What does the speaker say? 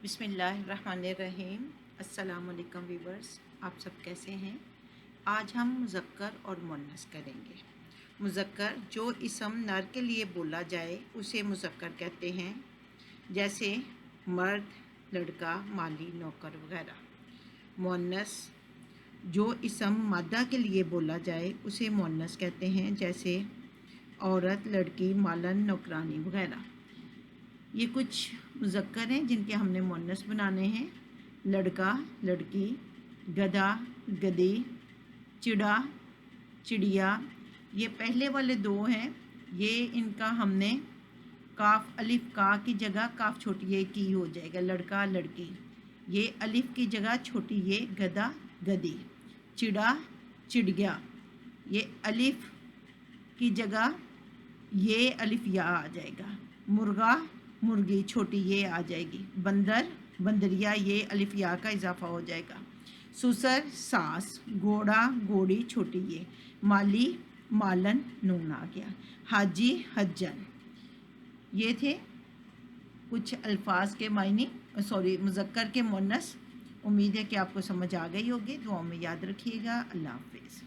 बिस्मिल्लाहिर्रहमानिर्रहीम। अस्सलाम वालेकुम व्यूवर्स, आप सब कैसे हैं। आज हम मुज़क्कर और मुअन्नस करेंगे। मुज़क्कर जो इसम नर के लिए बोला जाए उसे मुज़क्कर कहते हैं, जैसे मर्द, लड़का, माली, नौकर वगैरह। मुअन्नस जो इसम मादा के लिए बोला जाए उसे मुअन्नस कहते हैं, जैसे औरत, लड़की, मालन, नौकरानी वगैरह। ये कुछ मुज़क्कर हैं जिनके हमने मुअन्नस बनाने हैं। लड़का, लड़की, गधा, गधी, चिड़ा, चिड़िया। ये पहले वाले दो हैं, ये इनका हमने काफ अलिफ का की जगह काफ छोटी ये की हो जाएगा। लड़का, लड़की, ये अलिफ की जगह छोटी ये गधा, गधी। चिड़ा, चिड़िया, ये अलिफ की जगह ये अलिफ या आ जाएगा। मुर्गा, मुर्गी, छोटी ये आ जाएगी। बंदर, बंदरिया, ये अलिफ या का इजाफा हो जाएगा। सुसर, सास, घोड़ा, घोड़ी, छोटी ये। माली, मालन, नून आ गया। हाजी, हज्जन। ये थे कुछ अल्फाज के मायने, मुज़क्कर के मुअन्नस। उम्मीद है कि आपको समझ आ गई होगी। दुआ में याद रखिएगा। अल्लाह हाफ़िज़।